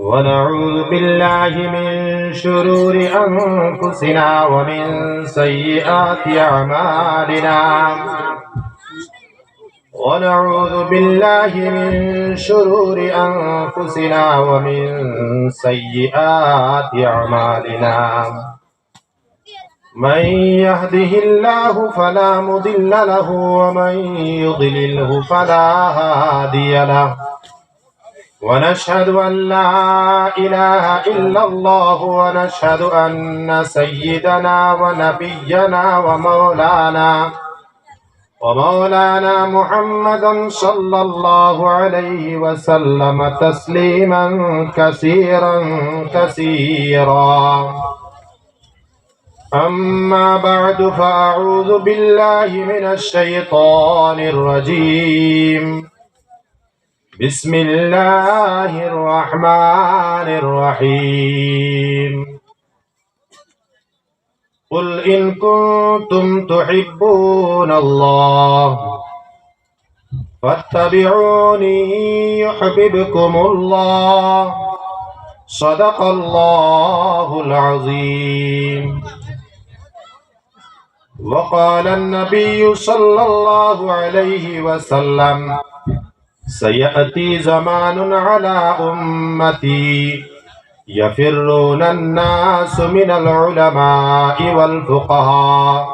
ونعوذ بالله من شرور أنفسنا ومن سيئات أعمالنا ونعوذ بالله من شرور أنفسنا ومن سيئات أعمالنا من يهده الله فلا مضل له ومن يضلله فلا هادي له ونشهد أن لا إله إلا الله ونشهد أن سيدنا ونبينا ومولانا محمدا صلى الله عليه وسلم تسليما كثيرا أما بعد فأعوذ بالله من الشيطان الرجيم بسم الله الرحمن الرحيم قل إن كنتم تحبون الله فاتبعوني يحببكم الله صدق الله العظيم وقال النبي صلى الله عليه وسلم سيأتي زمان على أمتي يفرون الناس من العلماء والفقهاء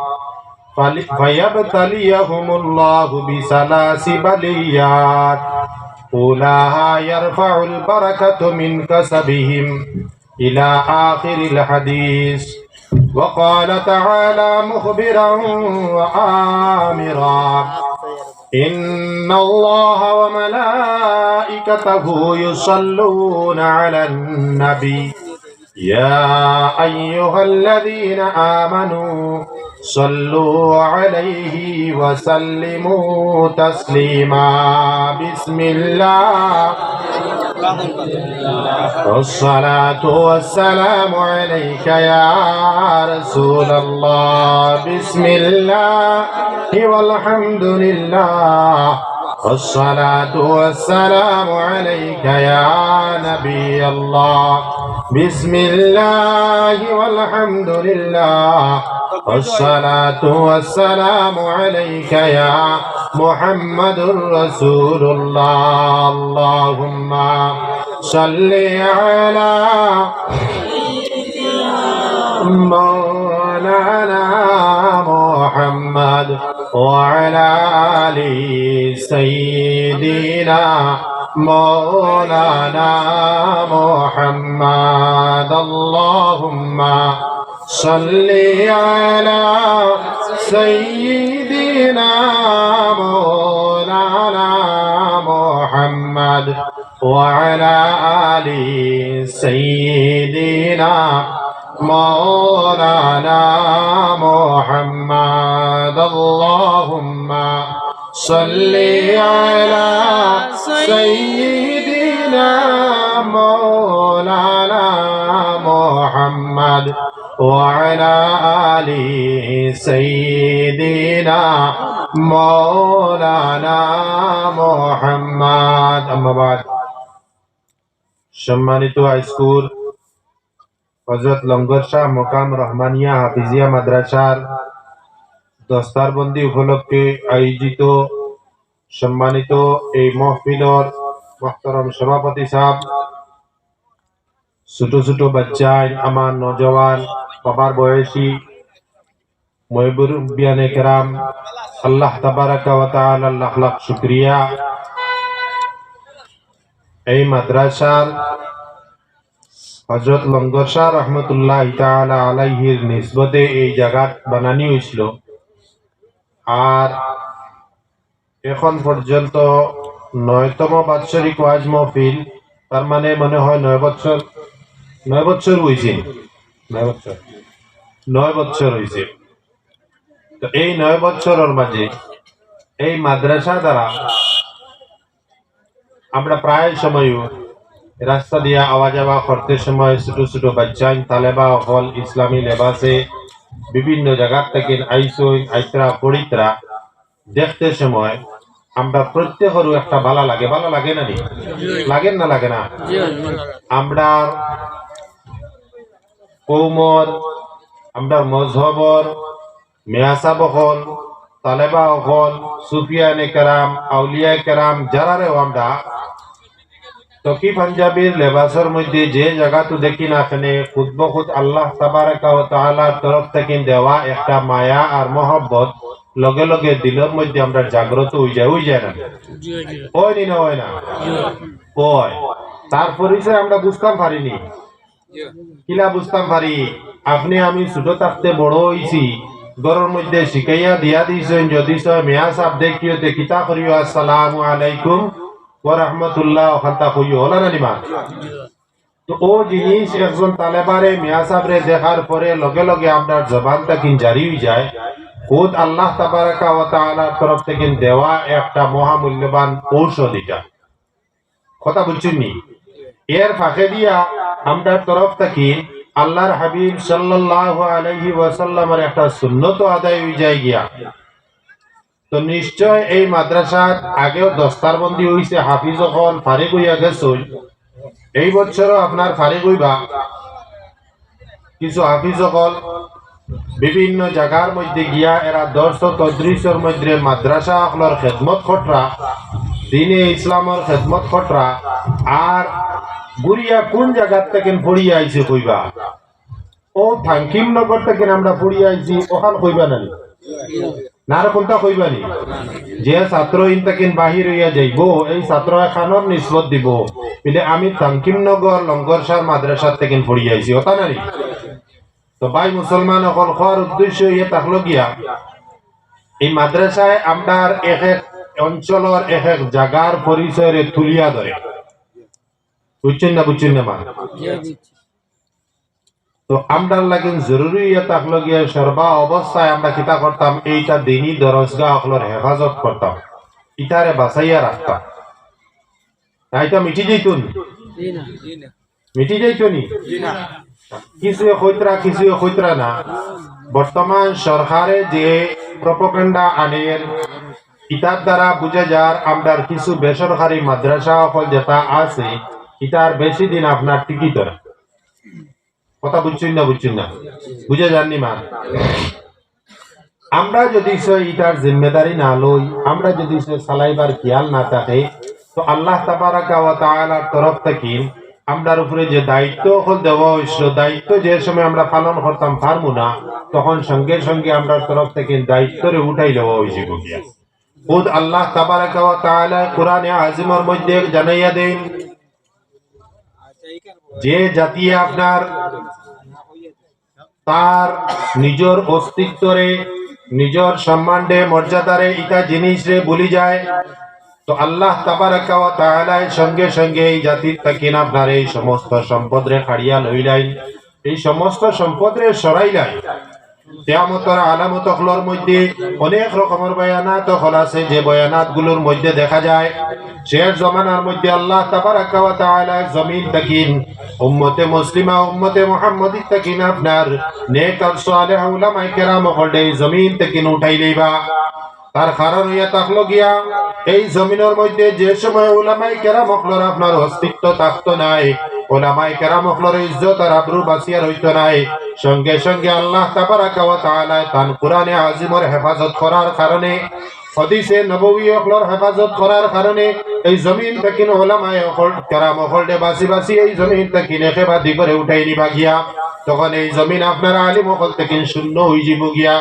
فيبتليهم الله بثلاث بليات أولاها يرفع البركة من كسبهم إلى آخر الحديث. وقال تعالى مخبرا وآمرا إن الله وملائكته يصلون على النبي يا أيها الذين آمنوا صلوا عليه وسلموا تسليما. بسم الله والصلاة والسلام عليك يا رسول الله. بسم الله والحمد لله والصلاة والسلام عليك يا نبي الله. بسم الله والحمد لله والصلاة والسلام عليك يا محمد رسول الله. اللهم صل على مولانا محمد وعلى آل سيدنا مولانا محمد. اللهم صل على سيدنا مولانا محمد وعلى آل سيدنا مولانا محمد. اللهم صل على سيدنا مولانا محمد وعلى آل سيدنا مولانا محمد. أما بعد সম্মানিত হাইস্কুল হযরত লঙ্গর শাহ মোকাম রহমানিয়া হাফিজিয়া মাদ্রাসার দস্তারবন্দি উপলক্ষে আয়োজিত সম্মানিত এই মাহফিলর মুহতারাম সভাপতি সাহেব, ছোট ছোট বাচ্চা, আমার নওজওয়ান বাবার বয়সী মুরব্বিয়ানে কেরাম, আল্লাহ তাবারাকা ওয়া তাআলা লাখ লাখ শুকরিয়া। এই মাদ্রাসার হযরত লঙ্গর শাহ রহমতুল্লাহ তাআলা আলাইহির নিসবতে এই জায়গা বানানি হয়েছিল, আর এখন পর্যন্ত 9তম বাৎসরিক ওয়াজ মাহফিল, তার মানে মনে হয় 9 বছর হয়েছে। 9 বছর হয়েছে। তো এই 9 বছরের মাঝে এই মাদ্রাসা দ্বারা আমরা প্রায় সময় রাস্তা দিয়ে আওয়া যাওয়া করতে সময় ছোট ছোট বাচ্চা তালেবা হল ইসলামী লেবাসে বিভিন্ন জায়গা থেকে আইসা পড়িতরা দেখতে সময় আমরা প্রত্যেকেরও একটা ভালো লাগে না নি? লাগেন না লাগে না? আমরা কৌমর, আমরা মজহবর মেয়াসা বহল, তালেবা হল, সুফিয়ানে কেরাম, আউলিয়া কেরাম যারারেও আমরা তকি পাঞ্জাবির লেবাসের মধ্যে যে জায়গাতে দেখি না এখানে খুদ বখুদ আল্লাহ তাবারাকা ওয়া তাআলার তরফ থেকে দেওয়া একটা মায়া আর মহব্বত লগে লগে দিলের মধ্যে আমরা জাগ্রত হয়ে যায় না? ওই নি না হয় না? ওই তার পরিচয় আমরা বুঝতাম পারিনি। কিলা বুঝতাম পারি? আপনি আমি ছোট থাকতে বড় হইছি, ঘরের মধ্যে শিখাইয়া দিয়া দিয়েছেন, যদি মেয়া সাপ দেখিও কিতা করিও আসসালামু আলাইকুম ওয়া রাহমাতুল্লাহ ওখানটা কইও হলা না নিমা? তো ও জিনিস একজন তালেবারে মিয়া সাবরে দেখার পরে লগে লগে আমরা জবানটা কিন জারি হয়ে যায়। খুদ আল্লাহ তাবারাকা ওয়া তাআলার তরফ থেকে দেওয়া একটা মহামূল্যবান ঔষধ এটা। কথা বুঝছেন নি? এর ফাঁকে দিয়া আমরা তরফ থেকে আল্লাহর হাবিব সাল্লাল্লাহু আলাইহি ওয়াসাল্লামের একটা সুন্নত আদায় হয়ে যায় গিয়া। তো নিশ্চয় এই মাদ্রাসার আগেও দস্তারবন্দি হয়েছে, হাফিজ হল ফারিক হইয়া গেছে। এই বছরও আপনার ফারিক হইবা কিছু হাফিজ হল বিভিন্ন জায়গার মধ্যে গিয়া এরা ১০-৩০ মধ্যে মাদ্রাসা হলর খেদমত খটরা, দিনে ইসলামের খেদমত খটরা, আর গুড়িয়া কোন জায়গার থেকে পড়িয়া আইছে কইবা? ও থাঙ্কিম নগর থেকে আমরা পড়িয়া আইছি ওখান কইবা না? না কোনটা কইবানি? যে ছাত্র ইনতাকিন বাহির হইয়া যাইব এই ছাত্র খানোর নিসবত দিব বলে আমি তাঙ্কিমনগর লঙ্গরসার মাদ্রাসার থেকে পড়ি আইছি, ওটা নানি? তো ভাই মুসলমান অকল খাওয়ার উদ্দেশ্য ইয়ে থাকলো গিয়া এই মাদ্রাসায় আমরার এক এক অঞ্চলের এক এক জায়গার পরিচয় তুলিয়া ধরে। বুঝছেন না মা? তো আমরা লাগেন জরুরি ইয়ে থাকলো গিয়া সর্বা অবস্থায় আমরা কিতা করতাম, এইটা দিনই দরজগা অকলের হেফাজত করতাম, ইটারে বাঁচাইয়া রাখতাম। এটা মিটি যাইতুন? মিটি যাইতো নি? কিছু কইতরা না। বর্তমান সরকারে যে প্রপোগান্ডা আনের ইটার দ্বারা বুঝা যার আমরা কিছু বেসরকারি মাদ্রাসা অকল যেটা আছে ইটার বেশি দিন আপনার টিকিট না। কথা বুঝছেন না? বুঝে যাননি মা? আমরা যদি ইটার জিম্মেদারি না লই, আমরা যদি চালাইবার খেয়াল না থাকে, তো আল্লাহ তাবারাকা ওয়া তাআলার তরফ থেকে আমরার উপরে যে দায়িত্ব হল দেওয়া হয়েছিল, দায়িত্ব যে সময় আমরা পালন করতাম পারবো না, তখন সঙ্গে সঙ্গে আমরা তরফ থেকে দায়িত্বরে উঠাই দেওয়া হয়েছে। খুদ আল্লাহ তাবারাকা ওয়া তাআলা কোরআনে আজিমের মধ্যে জানাইয়া দেন, যে জাতি আপনার তার নিজের অস্তিত্বরে নিজের সম্মানে মর্যাদারে ইটা জিনিস রে বলি যায়, তো আল্লাহ তাবারাকা ওয়া তাআলা সঙ্গে সঙ্গে এই জাতির তাকিন আপনার এই সমস্ত সম্পদ রে খাড়িয়া লইলাই, এই সমস্ত সম্পদ রে সরাইলাই। কিয়ামতের আলামত গুলোর মধ্যে অনেক রকমের বয়ানাত হল আছে, যে বয়ানাত গুলোর মধ্যে দেখা যায় শেষ জমানার মধ্যে আল্লাহ তাবারাকা ওয়া তাআলা জমিন তাকিন উম্মতে মুসলিমা উম্মতে মুহাম্মদী তাকিন আপনার নেক আর সালেহ উলামায়ে কেরাম হলে জমিন তাকিন উঠাই লইবা। তার কারণ হইয়া থাকলো গিয়া এই জমিনের মধ্যে যে সময় উলামায়ে কেরাম হলর আপনার অস্তিত্ব থাকতো নাই, উলামায়ে কেরাম হলর ইজ্জত আর আবরু বাঁচিয়া রইতো নাই, সঙ্গে সঙ্গে আল্লাহ তাবারাকা ওয়া তাআলা তান কোরআনে আজিমের হেফাজত করার কারণে, হাদিসে নববী হলর হেফাজত করার কারণে এই জমিন থেকে উলামায়ে কেরাম হলদে বাঁচি বাঁচি এই জমিন থেকে নেখেবাদি করে উঠাই নিবা গিয়া, তখন এই জমিন আপনার আলিম হল থেকে শূন্য হয়ে যাব গিয়া।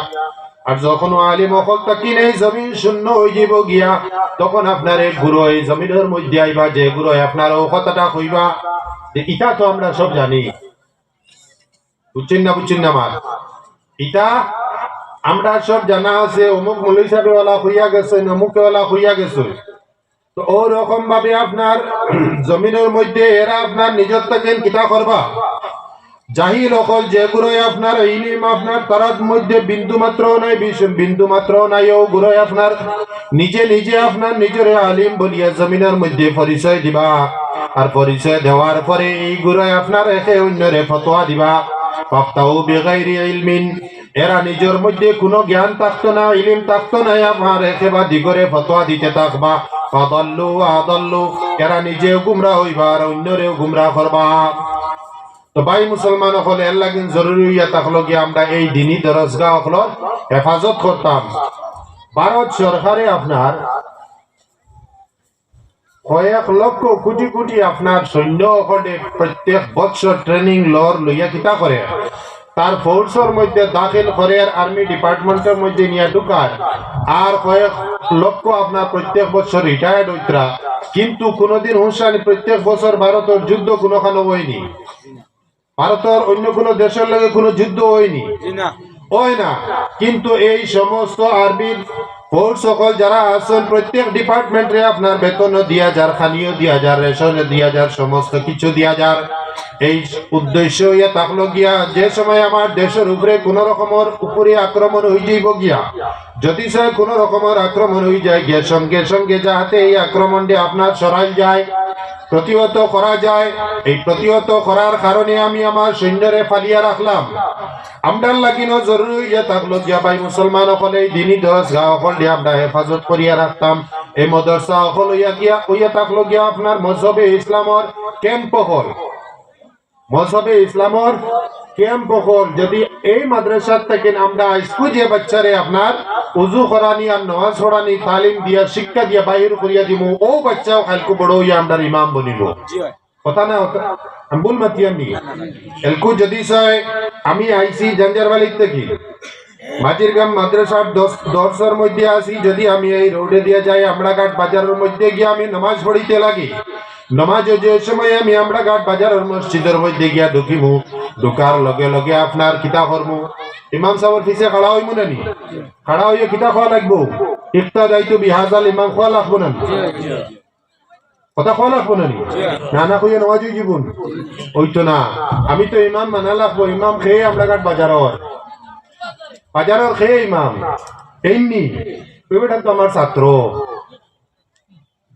আর যখন আলিম হল তাকিন এই জমিন শূন্য হয়ে যাব গিয়া, তখন আপনার এই গুরু এই জমিনের মধ্যে আইবা, যে গুরু আপনার ও কথাটা কইবা, ইটা তো আমরা সব জানি। বুঝছেন না মা? ইটা আমরা সব জানা আছে, অমুক মৌলভী সাহেবওয়ালা হইয়া গেছে, অমুকওয়ালা হইয়া গেছে। তো ওরকম ভাবে আপনার জমিনের মধ্যে এরা আপনার নিজের থেকে কিতা করবা, জাহিল অকল যেগুলো আপনার ইলিম আপনার তারার মধ্যে বিন্দু মাত্র নাই, ও গুলো আপনার নিজে নিজে আপনার নিজের আলিম বলিয়া জমিনের মধ্যে পরিচয় দিবা, আর পরিচয় দেওয়ার পরে এই গুলো আপনার একে অন্যরে ফতোয়া দিবা। ফাফতাউ বিগাইরি ইলমিন, এরা নিজের মধ্যে কোনো জ্ঞান থাকতো না, ইলম থাকতো না, আপনার একেবারে দিগরে ফতোয়া দিতে থাকবা। ফাদাল্লু আদাল্লু, এরা নিজেও গুমরা হইবা আর অন্যরেও গুমরা করবা। তো ভাই মুসলমান হলে এর লাগিন জরুরি হইয়া থাকলো কি আমরা এই দিনই দরজগাহ হলো হেফাজত করতাম। ভারত সরকারে আপনার কয়েক লক্ষ কোটি কোটি আপনার সৈন্য হলে প্রত্যেক বছর ট্রেনিং লর লইয়া কিতা করে, তার ফোর্সের মধ্যে দাখিল করে আর্মি ডিপার্টমেন্টের মধ্যে নিয়ে ঢুকায়, আর কয়েক লক্ষ আপনার প্রত্যেক বছর রিটায়ার্ড হইতরা। কিন্তু কোনোদিন হুঁশানি প্রত্যেক বছর ভারতের যুদ্ধ কোনোখানে হয়নি, ভারতের অন্য কোনো দেশের লগে কোনো যুদ্ধ হয়নি, হয় না। কিন্তু এই সমস্ত আর্মির ফোর্স সকল যারা আছেন প্রত্যেক ডিপার্টমেন্টে আপনার বেতন দিয়া যার, খানিও দিয়া যার, রেশন দিয়া যার, সমস্ত কিছু দিয়া যার। এই উদ্দেশ্য ইয়া থাকলো গিয়া যে সময় আমার দেশের উপরে কোন রকমের উপরে আক্রমণ হয়ে যাইব গিয়া, যদি সে কোন রকমের আক্রমণ হয়ে যায় গিয়া সঙ্গে সঙ্গে যাহাতে এই আক্রমণটি আপনার সরাই যায়, প্রতিহত করা যায়। এই প্রতিহত করার কারণে আমি আমার সৈন্যরে ফালিয়া রাখলাম। আমরার লাগিনো জরুরি হইয়া থাকলো গিয়া ভাই মুসলমান সকলে এই দিনই দরজগাহ সকল আমরা হেফাজত করিয়া রাখতাম। এই মাদ্রাসা সকল হইয়া থাকলো গিয়া আপনার মজহবে ইসলামর ক্যাম্প হল, মজহবে ইসলামর ক্যাম্প হল। যদি এই মাদ্রাসার থেকে আমরা স্কুল যে বাচ্চারে আপনার উজু করানি আর নামাজ পড়ানি তালিম দিয়া শিক্ষা দিয়া বাহির করিয়া দিব, ও বাচ্চাও কালকে বড় হইয়া আমরা ইমাম বনিব। কথা না আমি ভুল মাতিয়ানি এলকু যদি চাই আমি আইসি জঞ্জারবালির থেকে মাঝির গ্রাম মাদ্রাসার দর্শর মধ্যে আসি, যদি আমি এই রোডে দিয়ে যাই আমড়াঘাট বাজারের মধ্যে গিয়ে আমি নামাজ পড়িতে লাগি, নামাজ যে সময় আমি আমড়াঘাট বাজারের মসজিদের মধ্যে গিয়া ঢুকিমু, ঢুকার লগে লগে আপনার কিতা করবো, ইমাম সাহেবের পিছে খাড়া হইব না নি, খাড়া হইয়া কিতা খাওয়া লাগবো, ইফতা দায়িত্ব বিহাজাল ইমাম খাওয়া লাগবো না, কথা খাওয়া লাগবো না নি, না না কইয়া নামাজ হয়ে জীবন ওইতো না। আমি তো ইমাম মানা লাগবো, ইমাম খেয়ে আমড়াঘাট বাজারের খেয়ে ইমাম এইনি ওইটা তো আমার ছাত্র,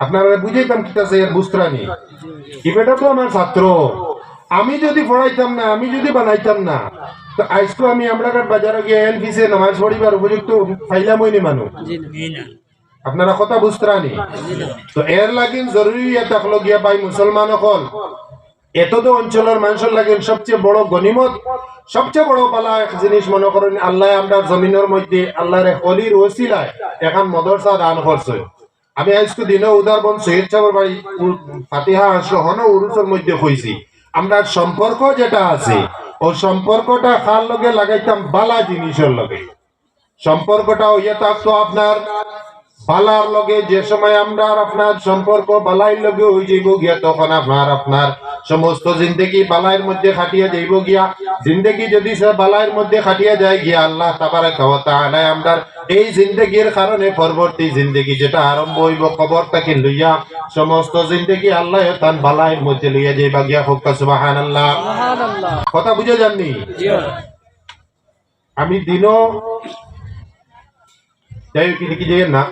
আপনারা বুঝাইতাম কিতা বুঝতানি, এবেটা তো আমার ছাত্র। আমি যদি পড়াইতাম না, আমি যদি বানাইতাম না, তো আজকে আমি আমড়াঘাট বাজারে গিয়ে এন ফিসে নামাজ পড়িবার উপযুক্ত ফাইলাম হইনি মানুষ, আপনারা কথা বুঝতানি। তো এর লাগিন জরুরি থাকলো গিয়া ভাই মুসলমান হল এত তো অঞ্চলের মানুষের লাগেন সবচেয়ে বড় গনিমত, সবচেয়ে বড় পালা এক জিনিস মনে করেন আল্লাহ আমরা জমিনের মধ্যে আল্লাহর অলির ওসিলায় এখন মাদ্রাসা দান করছে। আমি আজকে দিনে উদাহরণ শহীদ সাহেবের বাড়ি ফাতিহা সহন উরুসের মধ্যে হয়েছি, আমরা সম্পর্ক যেটা আছে ও সম্পর্কটা কার লগে লাগাইতাম বালা জিনিসের লগে, সম্পর্কটা হইয়া থাকতো আপনার বালার লগে। যে সময় আমরা আপনার সম্পর্ক বালাই লগে হয়ে যাইব গিয়া তখন আপনার সমস্ত জিন্দগি বালাইয়ের মধ্যে খাটিয়া যাইব গিয়া, জিন্দগি যদি সে বালাইয়ের মধ্যে খাটিয়া যায় গিয়া আল্লাহ তাবারাকা ওয়া তাআলা আমরা এই জিন্দগির কারণে পরবর্তী জিন্দগি যেটা আরম্ভ হইব কবর থেকে লইয়া সমস্ত জিন্দগি আল্লাহ তান বালাইয়ের মধ্যে লইয়া যাইবা গিয়া। হোক সুবহানাল্লাহ, কথা বুঝে যাননি? আমি দিনও যাই কি যাই না,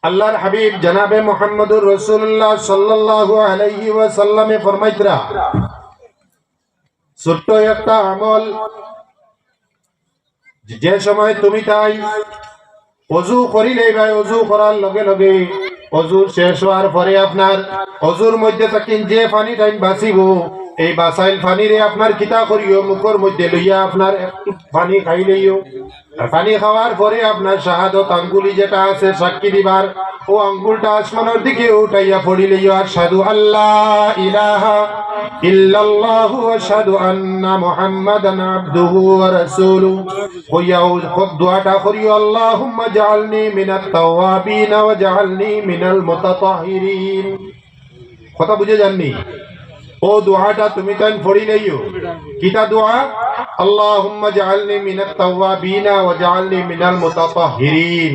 আল্লাহর হাবিব জনাবে মুহাম্মদুর রাসূলুল্লাহ সাল্লাল্লাহু আলাইহি ওয়াসাল্লামে ফরমাইতরা ছোট্ট একটা আমল, যে সময় তুমি তাই ওযু করিলেই ভাই ওযু করার লগে লগে ওযু শেষ হওয়ার পরে আপনার ওযুর মধ্যে থাকেন যে পানি টাইম বাঁচিব, এই বাসাইল পানিরে আপনার কিতা করিও মুখের মধ্যে লইয়া আপনার একটু পানি খাইলেইও, আর পানি খাওয়ার পরে আপনার শাহাদত আঙ্গুলি যেটা আছে সাক্ষী দিবার, ও আঙ্গুলটা আসমানের দিকে উঠাইয়া পড়িলেইও আশহাদু আল্লাহ ইলাহা ইল্লাল্লাহু ওয়া আশহাদু আন্না মুহাম্মাদান আবদুহু ওয়া রাসূলুহু, কইয়াও দোয়াটা করিও আল্লাহুম্মা জাআলনি মিনাত তাওয়াবিন ওয়া জাআলনি মিনাল মুতাতাহহিরিন। কথা বুঝে যাননি? ও দোয়াটা তুমি তাই পড়িলেইও, কিতা দোয়া? আল্লাহুম্মা জাআলনি মিনাত তাওয়াবিন ওয়া জাআলনি মিনাল মুতাতাহহিরিন।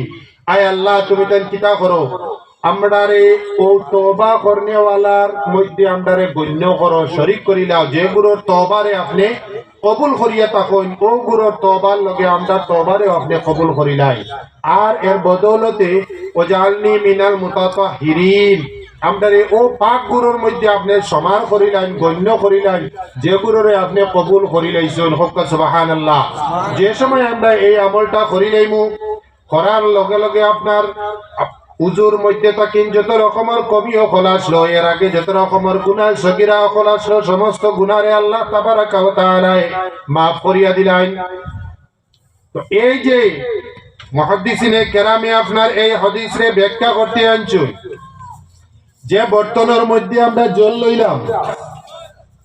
আয় আল্লাহ তুমি তাই কিতা করো, আমরারে ও তওবা করনে ওয়ালার মধ্যে আমরারে গণ্য করো, শরীক করিলাও, যে গুরুর তওবারে আপনি কবুল করিয়া থাকুন, ও গুরুর তওবার লগে আমরা তওবারে আপনি কবুল করিলাই, আর এর বদৌলতে ওয়াজআলনি মিনাল মুতাতাহহিরিন, আমদারে ও পাক গুরুর মধ্যে আপনি সমান করিলেন, গণ্য করিলেন, যে গুরুরে আপনি কবুল করিলাইছেন। হক সুবহানাল্লাহ। যে সময় আমরা এই আমলটা করিলাইমু, করার লগে লগে আপনার উজুর মধ্যে তাকিন যত রকমের কমি অকল আসলো, এর আগে যত রকমের গুনাহ সগীরা অকল আসলো, সমস্ত গুনারে আল্লাহ তাবারাকা ওয়া তাআলা মাফ করিয়া দিলেন। তো এই যে মুহাদ্দিসিনে কেরামে আপনার এই হাদিসে ব্যাখ্যা করতে আনছুন, যে বর্তনের মধ্যে আমরা জল লইলাম,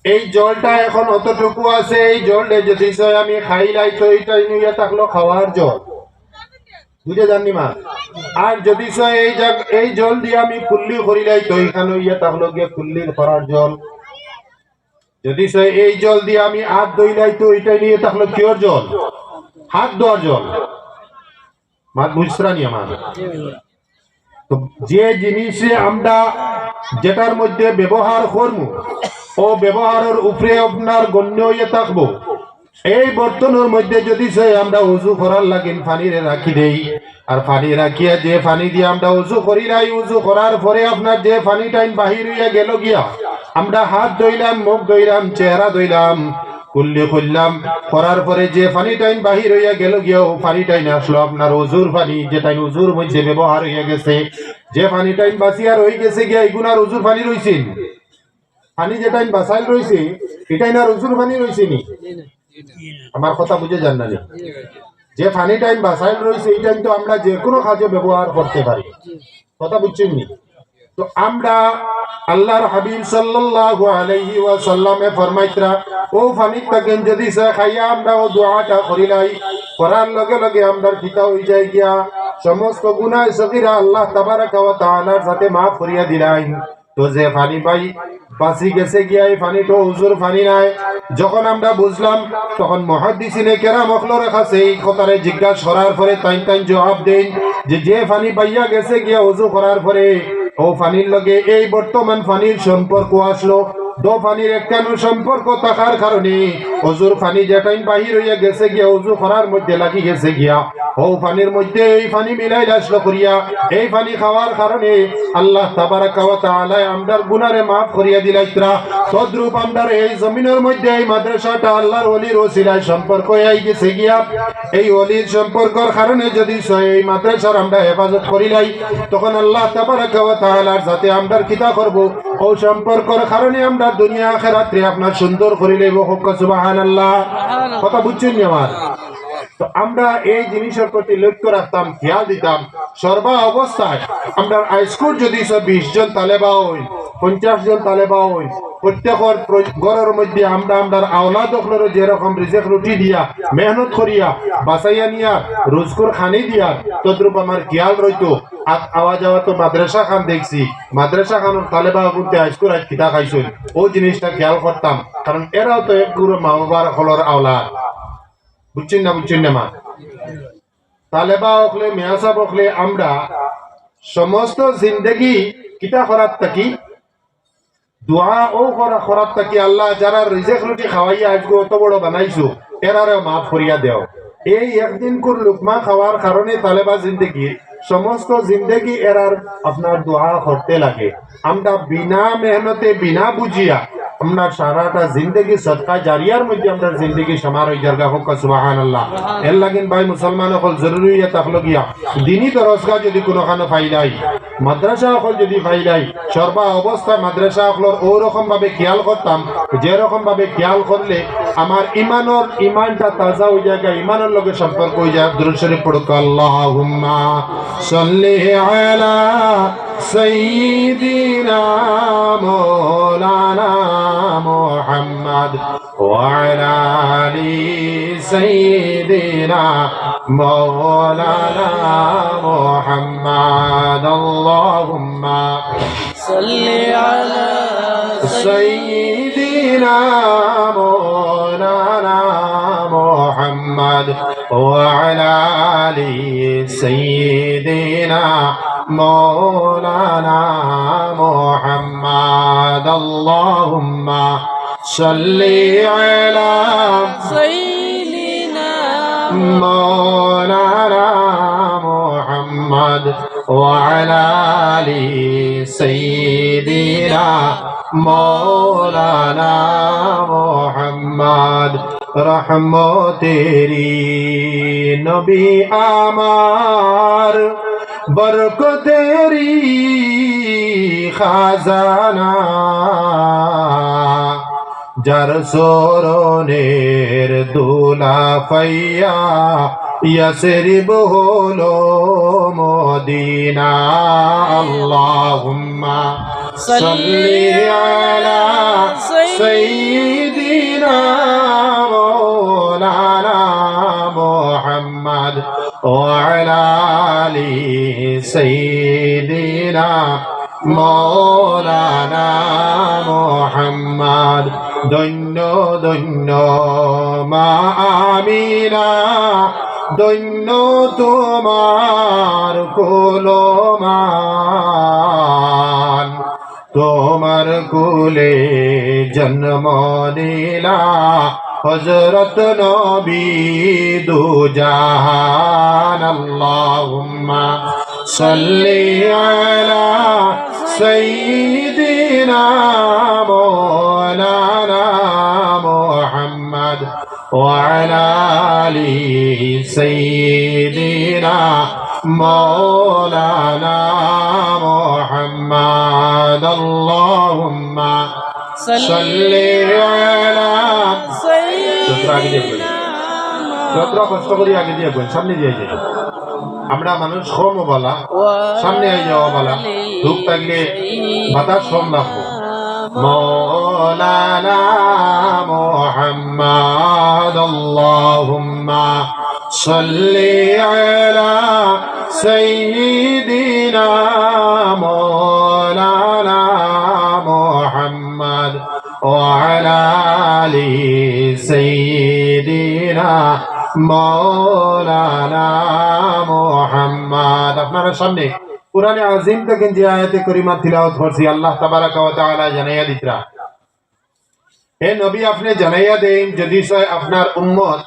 এই জলটা এখন অতটুকু আছে, এই জলটা যদি আমি খাইলাই তো এইটা নিয়ে থাকলো খাওয়ার জল, বুঝে জানি মা। আর যদি এই জল দিয়ে আমি কুল্লি করিলাই তো এখানে ইয়ে থাকলো গিয়ে কুল্লির করার জল। যদি এই জল দিয়ে আমি হাত ধুইলাই তো এটা নিয়ে থাকলো কিওর জল, হাত ধোয়ার জল। মা বুঝছরানি আমার। তো যে জিনিসে আমরা যেটার মধ্যে ব্যবহার করব ও ব্যবহারের উপরে আপনার গণ্য হয়ে থাকবো, এই বর্তনের মধ্যে যদি আমরা উজু করার লাগিন পানিরে রাখি দেই, আর পানি রাখিয়া যে পানি দিয়ে আমরা উজু করিলাই, উজু করার পরে আপনার যে পানিটাই বাহির হইয়া গেল গিয়া, আমরা হাত ধুইলাম, মুখ ধুইলাম, চেহারা ধুইলাম, কুল্লি করলাম, করার পরে যে পানিটাইন বাহির হইয়া গেল গিয়াও পানিটাইন আসলো আপনার উজুর পানি, যেটাই উজুর মধ্যে ব্যবহার হইয়া গেছে। যে পানিটাইন বাঁচিয়া রয়ে গেছে গিয়া এগুনার উজুর পানি রইছেন, পানি যেটাইন বাঁচাইল রয়েছে এটাই না উজুর পানি রয়েছে নি? আমার কথা বুঝে যান না? যে পানিটাইন বাঁচাইল রয়েছে এই টাইম তো আমরা যে কোনো কাজে ব্যবহার করতে পারি, কথা বুঝছেন নি? তো আমরা আল্লাহর হাবিব সাল্লাল্লাহু আলাইহি ওয়াসাল্লামে ফরমাইতরা ও পানি থাকেন যদি খাইয়া আমরা ও দোয়াটা করিলাই, করার লগে লগে আমরা কিতা হয়ে যায় গিয়া সমস্ত গুনাহ সগীরা আল্লাহ তাবারাকা ওয়া তাআলার সাথে মাফ করিয়া দিলেন। তো যে পানি পাই বাঁচি গেছে গিয়া এই পানি তো উজুর পানি নাই। যখন আমরা বুঝলাম তখন মুহাদ্দিসিনে কেরাম অখলরে কাছে এই কথারে জিজ্ঞাসা করার পরে তাই জবাব দেন যে পানি পাইয়া গেছে গিয়া উজু করার পরে ও পানির লগে এই বর্তমান পানির সম্পর্ক আসলো, দো পানির একখানো সম্পর্ক থাকার কারণে অজুর পানি যেটাই বাহির হইয়া গেছে গিয়া উজু করার মধ্যে লাগি গেছে গিয়া, ও পানির মধ্যে এই পানি মিলাই আসলো করিয়া এই পানি খাওয়ার কারণে আল্লাহ তাবারাকা ওয়া তাআলা আমরার গুনারে মাফ করিয়া দিলাইতরা। তদ্রূপ আমরার এই জমিনের মধ্যে এই মাদ্রাসাটা আল্লাহর ওলির ওসিলায় সম্পর্ক হয়ে গেছে গিয়া, এই ওলির সম্পর্কের কারণে যদি এই মাদ্রাসার আমরা হেফাজত করিলাই, তখন আল্লাহ তাবারাকা ওয়া তাআলার সাথে আমরার কিতা করব, ও সম্পর্কের কারণে আমরা দুনিয়া আখিরাতে আপনার সুন্দর করিলে সুবহানাল্লাহ। কথা বুঝছেন নি আমার? তো আমরা এই জিনিসের প্রতি লক্ষ্য রাখতাম, খেয়াল দিতাম সর্বা অবস্থায়। আমরা হাইস্কুল যদি 20 জন তালেবা হই, 50 জন তালেবা হই, প্রত্যেকের ঘরের মধ্যে আমরা আওলাদ হলরে যেরকম রিজেক রুটি দিয়া মেহনত করিয়া বাঁচাইয়া নিয়া রোজকুর খানি দিয়া, তদ্রূপ আমার খেয়াল রইতো। আওয়াজ যাওয়া তো মাদ্রাসা খান দেখছি, মাদ্রাসা খানোর তালেবা বলতে হাইস্কুল আজ খিতা খাইছেন, ও জিনিসটা খেয়াল করতাম, কারণ এরাও তো এক গুরু মা বাবার হলর আওলাদ। বুঝছেন না মা? তালেবা হকলে মেয়াসাব হকলে আমরা সমস্ত জিন্দগি কিতা করার থাকি, দোয়া ও করার থাকি আল্লাহ যারা রিজেক রুটি খাওয়াইয়া আজকে অত বড় বানাইছো এরারে মাফ করিয়া দেও। এই একদিন কোন লুকমা খাওয়ার কারণে তালেবা জিন্দগি সমস্ত জিন্দগি এরার আপনার দোয়া করতে লাগে। আমরা বিনা মেহনতে বিনা বুঝিয়া আমরা সারাটা জিন্দগি সদকা জারিয়ার মধ্যে আমরা জিন্দগি সমার হয়ে জায়গা হোক সুবহানাল্লাহ। এর লাগিন ভাই মুসলমান হল জরুরি থাকলো গিয়া দিনই দরজগা যদি কোনোখানে ফাইলাই, মাদ্রাসা হল যদি ফাইলাই, সর্বা অবস্থায় মাদ্রাসা হলর ওরকম ভাবে খেয়াল করতাম, যেরকম ভাবে খেয়াল করলে আমার ইমানটা তাজা হয়ে যায়, ইমানের লগে সম্পর্ক হয়ে যায়। দুরূদ শরীফ পড়ুক, আল্লাহুম্মা সাল্লি আলা সাইয়্যিদিনা মাওলানা মুহাম্মদ ওয়া আলা আলি সাইয়্যিদিনা মাওলানা মুহাম্মদ। আল্লাহুম্মা সাল্লি আলা সাইয়্যিদিনা মাওলানা মুহাম্মদ ওয়া আলা আলি সাইয়্যিদিনা مولانا محمد اللهم صل على سيدنا مولانا محمد وعلى آل سيدنا ইয়া মৌলানা মুহাম্মদ রহমতেরি নবী আমার বরকতেরি খাজানা যার সরণের দোলা পাইয়া ইয়াসরিব হলো মদিনা আল্লাহুম্মা সাল্লি আলা সাইয়্যিদিনা মাওলানা মুহাম্মদ ওয়া আলা আলি সাইয়্যিদিনা মাওলানা মুহাম্মদ ধন্য ধন্য মা আমিনা ধন্য তোমার কুলমান তোমার কুলে জন্ম নিলা হযরত নবী দুজাহান আল্লাহুম্মা সাল্লি আলা সাইয়্যিদিনা মাওলানা মুহাম্মদ ওয়া আলা আলি সাইয়্যিদিনা মাওলানা মুহাম্মদ আল্লাহুম্মা সাল্লি আলা সাইয়্যিদিনা যত কষ্ট করি আগে দিয়ে সামনে দিয়ে যাই আমরা মানুষ কম বলা সামনে যাওয়া বলা দুঃখ থাকলে বাতাস কম রাখবো মৌলানা মুহাম্মদ আল্লাহুম্মা সাল্লি আলা সাইয়্যিদিনা মৌলানা মুহাম্মদ ওয়া আলা আলি সাইয়্যিদিনা মাওলানা মুহাম্মদ আপনার সামনে কুরআনে আজিম থেকে যে আয়াতে করিমা তিলাওয়াত করছি আল্লাহ তাবারাকা ওয়া তাআলা জানাইয়া দিতরা হে নবী আপনি জানাইয়া দেন যদি আপনার উম্মত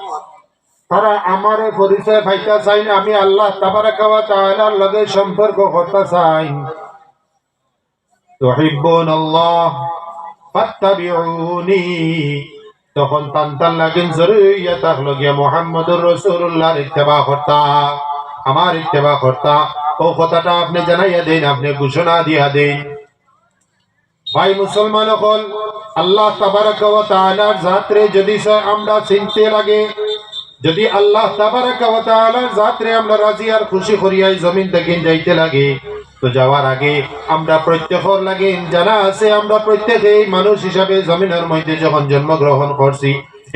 তারা আমার পরিচয় পাইতা চাই না আমি আল্লাহ তাবারাকা ওয়া তাআলার লগে সম্পর্ক করতে চাই তুহিব্বুনাল্লাহ ফাত্তাবিউনি তখন তান্তাল লাগেন জরুরিয়াত লগিয়া মুহাম্মদুর রাসূলুল্লাহর ইত্তেবা করতা আমার ইত্তেবা করতা ও কথাটা আপনি জানাইয়া দেন আপনি ঘোষণা দিয়া দেন ভাই মুসলমান হল আল্লাহ তাবারাকা ওয়া তাআলার জাতরে যদি আমরা চিনতে লাগে যদি আল্লাহ তাবারাকা ওয়া তাআলার জাতরে আমরা রাজি আর খুশি করিয়াই জমিন থেকে যাইতে লাগে তো যাওয়ার আগে আমরা প্রত্যেকের লাগে জানা আছে আমরা প্রত্যেকেই মানুষ হিসাবে জমিনের মধ্যে যখন জন্মগ্রহণ করছি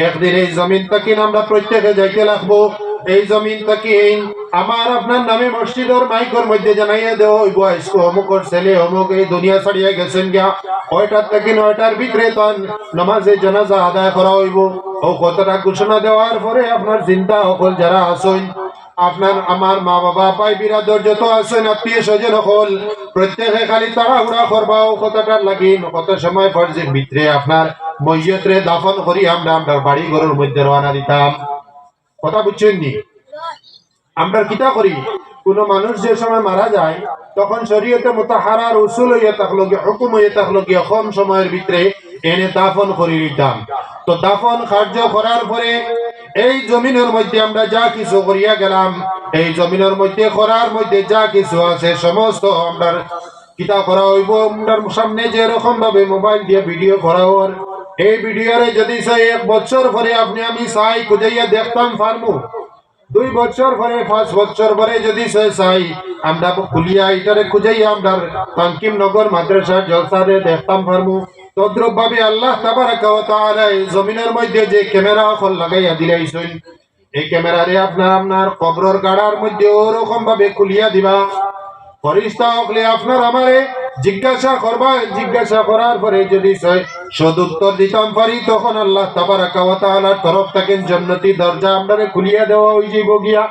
একদিন এই জমিন থেকে আমরা প্রত্যেকে যাইতে লাগবো এই জমিন থেকে আমার আপনার নামে মসজিদের মাইকের মধ্যে জানাইয়া দেওয়া হইব আজকে অমুকর ছেলে অমুক এই দুনিয়া ছাড়িয়া গেছেন গিয়া 9টার থেকে 9টার ভিতরে তখন নামাজে জানাজা আদায় করা হইব ও কতটা ঘোষণা দেওয়ার পরে আপনার চিন্তা সকল যারা আছেন আপনার আমার মা বাবা ভাই বিরাদর যত আছেন আত্মীয় স্বজন সকল প্রত্যেকে খালি তাড়াহুড়া করবা ও কতটার লাগি কত সময় ফরজের ভিতরে আপনার মইয়তরে দাফন করি আমরা আমরা বাড়ি ঘরের মধ্যে রওনা দিতাম কথা বুঝছেন নি আমরা কিতা করি কোন মানুষ যে সময় মারা যায় তখন শরীয়তে মুতাহারার উসুল হইয়া থাকলো হুকুম হইয়া থাকলো কম সময়ের ভিতরে এনে দাফন করে দিতাম তো দাফন কার্য করার পরে এই জমিনের মধ্যে আমরা যা কিছু করিয়া গেলাম এই জমিনের মধ্যে করার মধ্যে যা কিছু আছে সমস্ত আমরা কিতা করা হইব আমরার সামনে যে রকম ভাবে মোবাইল দিয়ে ভিডিও করা হওয়ার এই ভিডিওরে যদি 1 বছর পরে আপনি আমি চাই খুঁজাইয়া দেখতাম পারবো 2 বছর পরে 5 বছর পরে যদি চাই আমরা খুলিয়া এটারে খুঁজাইয়া আমরা তানকিম নগর মাদ্রাসা জলসারে দেখতাম পারবো তদ্রুপ ভাবে আল্লাহ তাবারাকা ওয়া তাআলা এই জমিনের মধ্যে যে ক্যামেরা খোল লাগাইয়া দিলাইছেন এই ক্যামেরারে আপনার কবরের গাড়ার মধ্যে ওরকম ভাবে খুলিয়া দিবা ফেরেশতা হলে আপনার আমারে জিজ্ঞাসা করবা জিজ্ঞাসা করার পরে যদি সদুত্তর দিতাম পারি তখন আল্লাহ তাবারাকা ওয়া তাআলার তরফ থেকে জান্নাতি দরজা আমরারে খুলিয়া দেওয়া হই যাইব গিয়া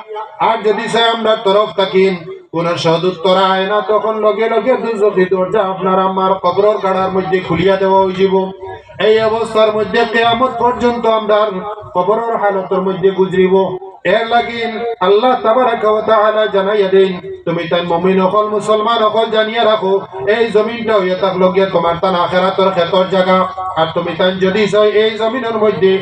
আর যদি আমরা তরফ থাকেন কোন সদুত্তর আয় না তখন লগে লগে দুজকি দরজা আপনার আমার কবরের গাড়ার মধ্যে খুলিয়া দেওয়া হই যাইব এই অবস্থার মধ্যে কিয়ামত পর্যন্ত আমরা কবরের হালতের মধ্যে গুজরিব এর লাগি আল্লাহ তাবারাকা ওয়া তাআলা জানাইয়া দেন তুমি তাই মুমিন হল মুসলমান হল জানিয়ে রাখো এই জমিনটা হইয়া থাকলো গিয়া তোমার তান আখেরাতর ক্ষেতর জায়গা। আর তুমি তাই যদি চাই এই জমিনের মধ্যে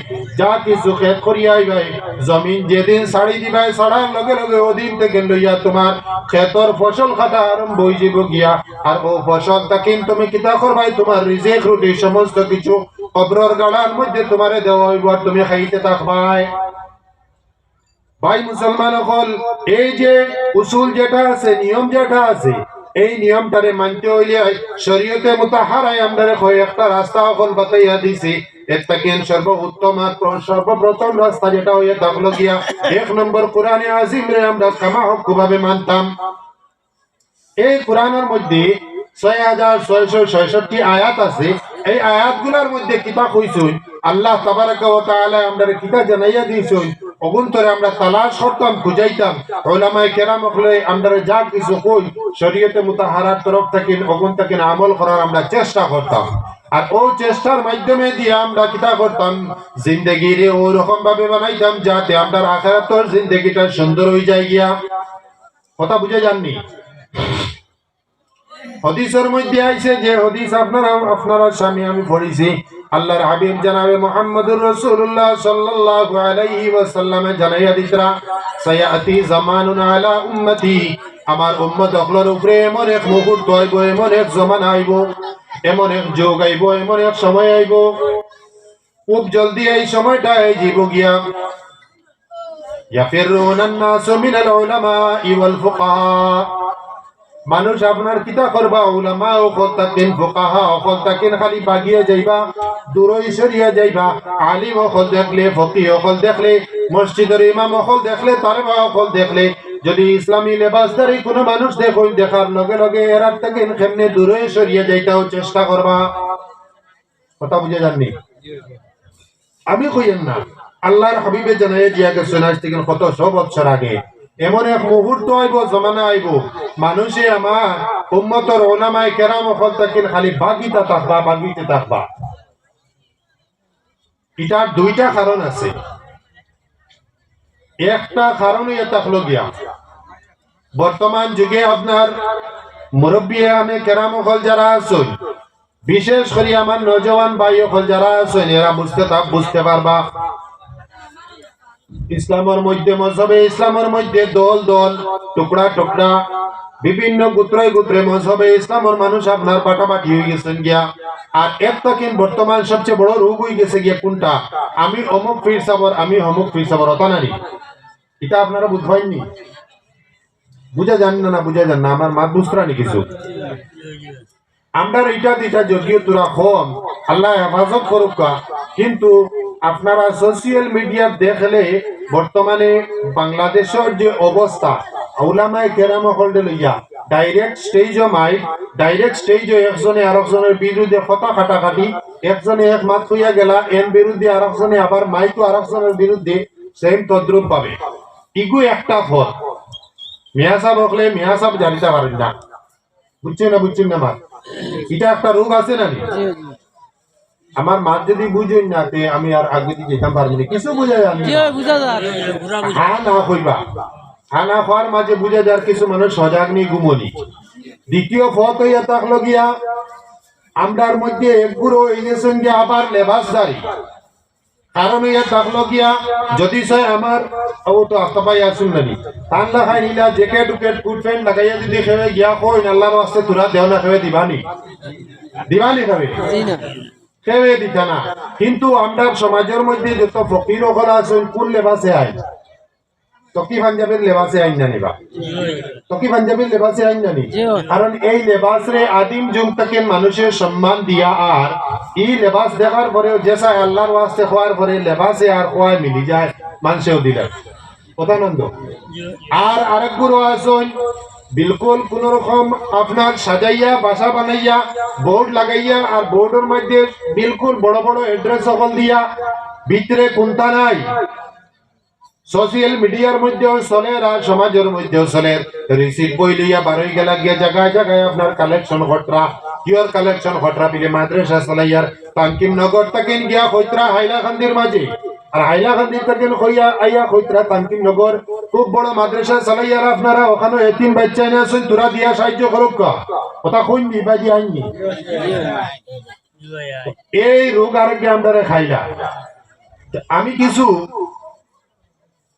যা কিছু ক্ষেত করিয়া আইবাই, জমিন যেদিন ছাড়ি দিবাই ছাড়ার লগে লগে ওদিন থেকে লইয়া তোমার ক্ষেতর ফসল কাটা আরম্ভ হয়ে যাব গিয়া। আর ও ফসল তাকিন তুমি কিতা করবাই, তোমার রিজিক রুটি সমস্ত কিছু কবরের গাড়ার মধ্যে তোমারে দেওয়া হইব আর তুমি খাইতে থাকবাই। ভাই মুসলমান হল, এই যে উসুল যেটা আছে, নিয়ম যেটা আছে, এই নিয়মটারে মানতে হইলে শরীয়তে মুতাহারায় আমরা একটা রাস্তা হল বাতাইয়া দিছি। সর্বপ্রথম রাস্তা যেটা হইয়া থাকলো গিয়া 1 নম্বর কোরআনে আজিম রে আমরা কামাহক্কু ভাবে মানতাম। এই কোরআনের মধ্যে 6666 আয়াত আছে। এই আয়াতগুলোর মধ্যে কিতা কইছুন আল্লাহ তাবারাকা ওয়া তাআলা আমরারে কিতা জানাইয়া দিয়েছেন, অগুন্তরে আমরা তালাশ করতাম, খুঁজাইতাম। উলামায়ে কেরাম হলে আমরা যা কিছু কই শরীয়তে মুতাহারার তরফ থেকে অগুন থেকে আমল করার আমরা চেষ্টা করতাম। আর ও চেষ্টার মাধ্যমে দিয়ে আমরা কিতা করতাম, জিন্দেগিরে ওরকম ভাবে বানাইতাম যাতে আমরা আখিরাতের জিন্দেগিটা সুন্দর হয়ে যায় গিয়া। কথা বুঝে যাননি? হাদিসের মধ্যে আইছে যে হাদিস আপনারা সামনে আমি পড়েছি, আল্লাহর হাবিব জনাবে মুহাম্মদুর রাসূলুল্লাহ সাল্লাল্লাহু আলাইহি ওয়াসাল্লাম জানাইয়া দিতরা, সায়াতি জামানুন আলা উম্মতি, আমার উম্মত হলর উপরে এমন এক মুহূর্ত আইব, এমন এক জমানা আইব, এমন এক যুগ আইব, এমন এক সময় আইব, খুব জলদি এই সময়টা আইব গিয়া। ইয়াফিরুনান নাসু মিনাল উলামা'i ওয়াল ফুকাহা, মানুষ আপনার কিতা করবা, উলামা ওকল তাকিন ফুকাহা ওকল তাকিন খালি বাগিয়ে যাইবা, দূরই সরিয়া যাইবা। আলিম ওকল দেখলে, ফকিহ ওকল দেখলে, মসজিদের ইমাম ওকল দেখলে, তালেবা ওকল দেখলে, যদি ইসলামী লেবাসদারি কোনো মানুষ দেখুন, দেখার লগে লগে এরার তাকিন কেমনে দূরই সরিয়ে যাইতেও চেষ্টা করবা। কথা বুঝে যাননি? আমি কইেন না, আল্লাহর হাবিবে জানাইয়া দিয়া গেছেন আজ থেকে কত 100 বছর আগে, এমন এক মুহূর্ত আইব, জমানা আইব, মানুষে আমার উম্মতর উলামায়ে কেরাম ওকল তাকিন খালি বাগিতে থাকবা। এটার দুইটা কারণ আছে। একটা কারণ হইয়া থাকলো গিয়া বর্তমান যুগে আপনার মুরব্বিয়ানে কেরাম ওকল যারা আছেন, বিশেষ করে আমার নওজওয়ান ভাই ওকল যারা আছেন, এরা বুঝতে পারবা ইসলামের মধ্যে মজহবে ইসলামের মধ্যে দল দল, টুকরা টুকরা, বিভিন্ন গোত্রে গোত্রে মজহবে ইসলামের মানুষ আপনার পাটাপাটি হয়ে গেছেন গিয়া। আর একটা কিন্তু বর্তমান সবচেয়ে বড় রোগ হয়ে গেছে গিয়া কোনটা, আমি অমুক পীর সাবর, আমি অমুক পীর সাবর, অত নারী। এটা আপনারা বুঝবাইনি? বুঝা যান না? বুঝা যান না? আমার মাত বুঝরা নি কিছু? আমরা এটা যদিও তোরা কম, আল্লাহ হেফাজত করুক, কিন্তু আপনারা সোশ্যাল মিডিয়া দেখলে বর্তমানে বাংলাদেশের যে অবস্থা, উলামায়ে কেরাম হলডে লইয়া ডাইরেক্ট স্টেজে একজনে আরেকজনের বিরুদ্ধে কথা কাটাকাটি, একজনে এক মাত হইয়া গেলা এর বিরুদ্ধে আরেকজনে আবার মাইকো আরেকজনের বিরুদ্ধে সেম তদ্রুপ পাবে। ইগু একটা ফল মিয়া সাহেব হলে মিয়া সাহেব জানিতে পারেন না, বুঝছেন না মাত? এটা একটা রোগ আছে না? আমার মাত যদি বুঝেন না তে আমি আর আগে দিকে যেতাম পারবি না, কিছু বুঝা জানি হ্যাঁ না কইবা, হ্যাঁ না হওয়ার মাঝে বুঝা যার কিছু মানুষ সজাগ নেই, ঘুমনি। দ্বিতীয় ফত হইয়া থাকলো গিয়া আমরার মধ্যে একগুলো হয়ে গেছেন গিয়া আবার লেবাসদারি। কারণ হইয়া থাকলো গিয়া যদি সে আমার ও তো আস্তাপাই আসুন নানি তান লাগাই নিলা জ্যাকেট উকেট কুট প্যান্ট লাগাইয়া যদি খেয়ে গিয়া কই আল্লাহর ওয়াস্তে তোরা দেও না খেয়ে দিবানি খাবে খেয়ে দিতা না। কিন্তু আমরা সমাজের মধ্যে যত ফকির ওখানে আছেন কোন লেবাসে আই, তকি পাঞ্জাবের লেবাসে আইন জানি বা তকি পাঞ্জাবের লেবাসে আইন জানি, কারণ এই লেবাস রে আদিম যুগ থেকে মানুষের সম্মান দিয়া। আর এই লেবাস দেখার পরেও যেসা আল্লাহর ওয়াস্তে হওয়ার পরে লেবাসে আর খোয়ায় মিলি যায়, মানুষেও দিলেন কথানন্দ। আর আরেক গুরু আছেন বিলকুল কোন রকম আপনার সাজাইয়া বাসা বানাইয়া বোর্ড লাগাইয়া, আর বোর্ডের মধ্যে বিলকুল বড় বড় এড্রেস সকল দিয়া, ভিতরে কোনটা নাই। সোশ্যাল মিডিয়ার মধ্যেও চলে আর সমাজের মধ্যেও চলে। রিসিভ বই লইয়া বারোই গেলা গিয়া জায়গায় জায়গায় আপনার কালেকশন ঘটরা, কিয়র কালেকশন ঘটরা বিলে মাদ্রাসা চলাইয়ার তানকিম নগর তাকিন গিয়া খৈত্রা হাইলাকান্দির মাঝে, আর হাইলাকান্দির তাকিন হইয়া আইয়া খৈত্রা তানকিম নগর খুব বড় মাদ্রাসা চালাইয়ার আপনারা ওখানে এতিম বাচ্চা এনে আছেন তোরা দিয়া সাহায্য করুক কথা কইনি বা দিয়ে আইনি এই রোগ আরোগ্য আমরা খাইলা আমি কিছু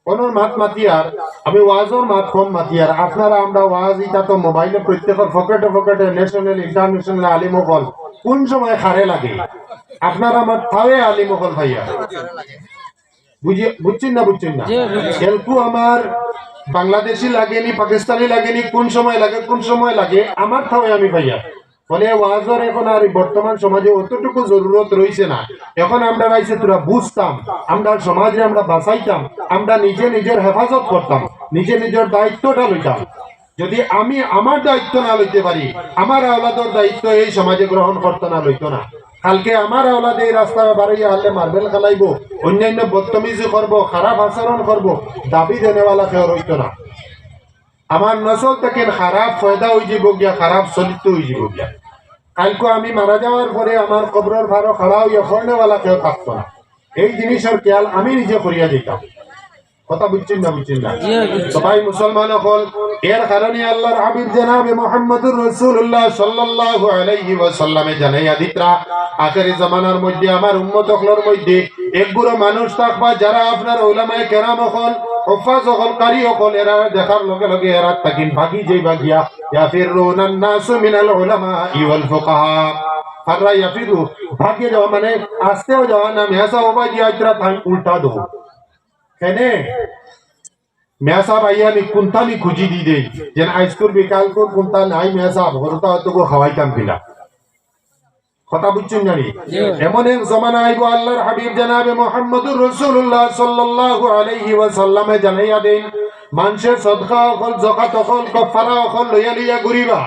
কোনোর মাত মাতিয়ার আমি ওয়াজর মাত কম মাতিয়ার আপনারা আমরা ওয়াজ ইটা তো মোবাইলে প্রত্যেকের পকেটে পকেটে ন্যাশনাল ইন্টারন্যাশনাল আলিমকল কোন সময় খারে লাগে আপনারা আমার থাওয়ে আলিমকল ভাইয়া বুঝছেন না এলকু আমার বাংলাদেশি লাগেনি পাকিস্তানি লাগেনি কোন সময় লাগে আমার থাওয়ে আমি ভাইয়া ফলে ওয়াজর এখন আর বর্তমান সমাজে অতটুকু জরুরত রয়েছে না এখন আমরা রাইছে তোরা বুঝতাম আমরা সমাজে আমরা বাঁচাইতাম আমরা নিজের হেফাজত করতাম নিজের দায়িত্বটা লইতাম যদি আমি আমার দায়িত্ব না লইতে পারি আমার আওলাদর দায়িত্ব এই সমাজে গ্রহণ করতে না লইতো না কালকে আমার আওলাদ এই রাস্তা বাড়িয়ে হারলে মার্বেল খেলাইবো অন্যান্য বদতমিজি করবো খারাপ আচরণ করবো দাবি দেনেওয়ালা কেউ রইতো না আমার নসল থেকে খারাপ ফয়দা হয়ে যাব গিয়া খারাপ চলিত হয়ে যাব গিয়া কালকে আমি মারা যাওয়ার পরে আমার কবরের ভাড়া খাড়া হইয়া ফর্নেওয়ালা কেউ থাকতো না এই জিনিসের খেয়াল আমি নিজে করিয়া দিতাম কথা বুঝছেন না সবাই মুসলমান হল এর কারণে আল্লাহর হাবিব জনাবে মুহাম্মদুর রাসূলুল্লাহ সাল্লাল্লাহু আলাইহি ওয়াসাল্লামে জানাইয়া দিতরা আখেরি জামানার মধ্যে আমার উম্মত হলর মধ্যে একগুলো মানুষ থাকবা যারা আপনার উলামায়ে কেরাম হল হুফাজ হল কারি হল এরা দেখার লগে লগে এরা তাকিন ভাগি যাইবা গিয়া ইয়াফিরুনান নাসু মিনাল উলামা ওয়াল ফুকাহা ফাররা ইয়াফিরু ভাগি যাওয়া মানে আসতেও যাওয়া না মেসা ওবা গিয়া ইতরা থাই উল্টা দো কেনে মেয়া সাহেব আইয়া নি কুন্তানি খুঁজি দি দেই যেন আইসকুর বিকাল কোর কুন্তা নাই মেয়া সাহেব ঘরটা হয়তো খাওয়াইতাম কিনা কথা বুঝছেন জানি এমন এক জমানা আইব আল্লাহর হাবিব জনাবে মুহাম্মদুর রাসূলুল্লাহ সাল্লাল্লাহু আলাইহি ওয়াসাল্লামে জানাইয়া দেন মানুষের সদকা হল যাকাত হল কাফারা হল লইয়া ঘুরিবা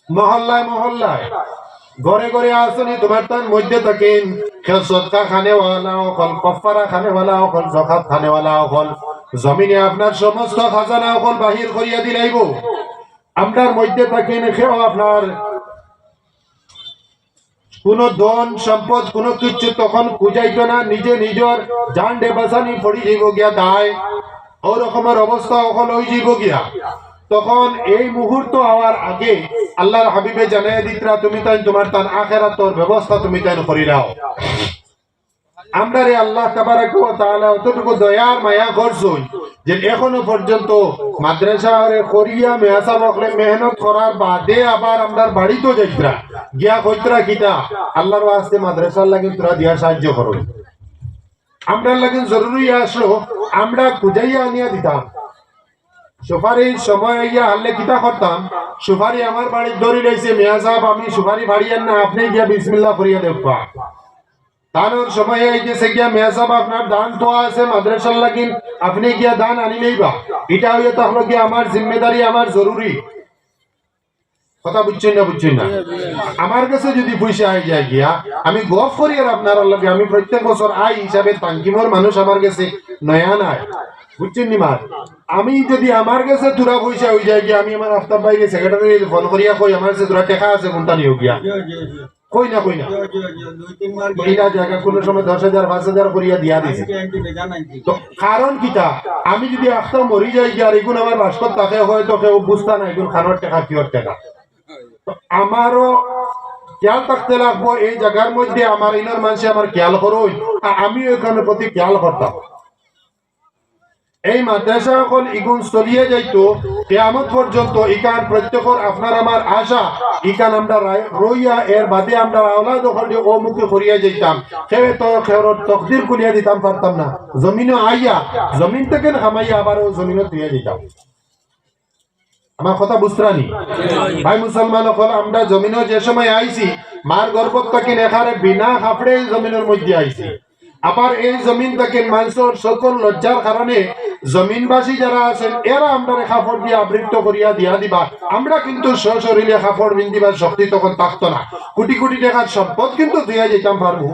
মহল্লায় ঘরে ঘরে আসনি তোমার তার মধ্যে থাকেন কেউ সদকা খানেওয়ালা হল কফারা খানেওয়ালা হল যাকাত খানেওয়ালা হল জমিনে আপনার সমস্ত খাজানা হল বাহির করিয়া দিলাইব আপনার মধ্যে থাকেন কেউ আপনার কোন ধন সম্পদ কোন কিছু তখন খুঁজাইতো না নিজের জান ডে বাঁচানি পড়ি যাইব গিয়া দায় ও রকমের অবস্থা হল হয়ে যাইব গিয়া তখন এই মুহূর্ত হওয়ার আগে আল্লাহর হাবিবে জানাইয়া দিতরা তুমি তাই তোমার তার আখিরাতের ব্যবস্থা তুমি তাই করি নাও আমরা রে আল্লাহ তাবারাক ওয়া তাআলা অতটুকু দয়ার মায়া করছুন যে এখনো পর্যন্ত মাদ্রাসা রে করিয়া মেয়াসা বকলে মেহনত করার বাদে আবার আমরা বাড়িতে যাইতরা গিয়া কইতরা কিটা আল্লাহর ওয়াস্তে মাদ্রাসার লাগি তোরা দিয়া সাহায্য করো আমরা লাগি জরুরি আসলো আমরা খুঁজাইয়া আনিয়া দিতাম সুপারির সময় আইয়া হারলে কিতা করতাম সুপারি আমার বাড়ির ধরে রয়েছে মেয়া সাহেব আমি সুপারি ভাড়িয়ান না আপনি গিয়া বিসমিল্লাহ করিয়া দেখবা দানের সময় আইতেছে গিয়া মেয়া সাহেব আপনার দান তো আছে মাদ্রাসার লাগিন আপনি গিয়া দান আনি নেইবা এটা হইয়া তাহলে গিয়া আমার জিম্মেদারি আমার জরুরি কথা বুঝছেন না আমার কাছে যদি পয়সা আই যায় গিয়া আমি গফ করি আর আপনার লগে আমি প্রত্যেক বছর আই হিসাবে তাঙ্কিমর মানুষ আমার কাছে নয়া নাই বুঝছেন নি মার আমি যদি আমার কাছে তোরা পয়সা হয়ে যায় গিয়া আমি আমার আফতাব ভাইকে সেক্রেটারি ফোন করিয়া কই আমার কাছে তোরা টাকা আছে কোনটা নিও গিয়া কই না এটা জায়গা কোন সময় 10,000 5,000 করিয়া দিয়া দিছে তো কারণ কিটা আমি যদি আফতাব মরি যাই গিয়া আর এগুন আমার বাস্তব তাকে হয়তো কেউ বুঝতা না এগুন খানোর টাকা কিওর টাকা তো আমারও খেয়াল থাকতে লাগবো এই জায়গার মধ্যে আমার ইনার মানুষ আমার খেয়াল করুন আমিও এখানে প্রতি খেয়াল করতাম এই মাদ্রাসা সকল ইগুন চলিয়ে যাইতো কিয়ামত পর্যন্ত ইকান প্রত্যেকের আপনার আমার আশা ইকান আমরা রইয়া এর বাদে আমরা আওলাদ সকল ও মুখে করিয়া যাইতাম কেউ তো খেরত তকদির করিয়া দিতাম পারতাম না জমিনও আইয়া জমিন থেকে হামাইয়া আবার ও জমিনও তুইয়া দিতাম আমার কথা বুঝতানি ভাই মুসলমান সকল আমরা জমিনও যে সময় আইছি মার গর্ভত থেকে এখানে বিনা হাফড়ে জমিনের মধ্যে আইছি আবার এই জমিন থেকে মানুষের সকল লজ্জার কারণে জমিনবাসী যারা আছেন এরা আমরা কাপড় দিয়ে আবৃত করিয়া দিয়া দিবা আমরা কিন্তু সশরীরে কাপড় বিন্দিবার শক্তি তখন থাকতো না কোটি কোটি টাকার সম্পদ কিন্তু দিয়া যেতাম পারবো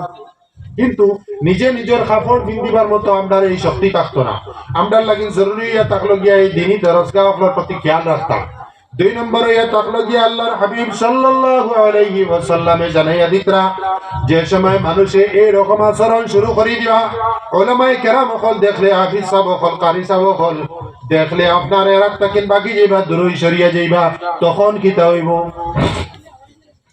কিন্তু নিজের কাপড় বিন্দিবার মতো আমরা এই শক্তি থাকতো না আমরা লাগি জরুরি থাকলো গিয়া এই দিনই দরজগাহ প্রতি খেয়াল রাখতাম দুই নম্বরে তাকলো গিয়ে আল্লাহর হাবিব সাল্লাল্লাহু আলাইহি ওয়াসাল্লামে জানাইয়া দিতরা যে সময় মানুষে এই রকম আচরণ শুরু করে দিবা উলামায়ে কেরাম হল দেখলে হাফিজ সাহেব হল কারি সাহেব হল দেখলে আপনার এরাক তাকিন বাকি যাইবা দূরই সরিয়া যাইবা তখন কিতা হইব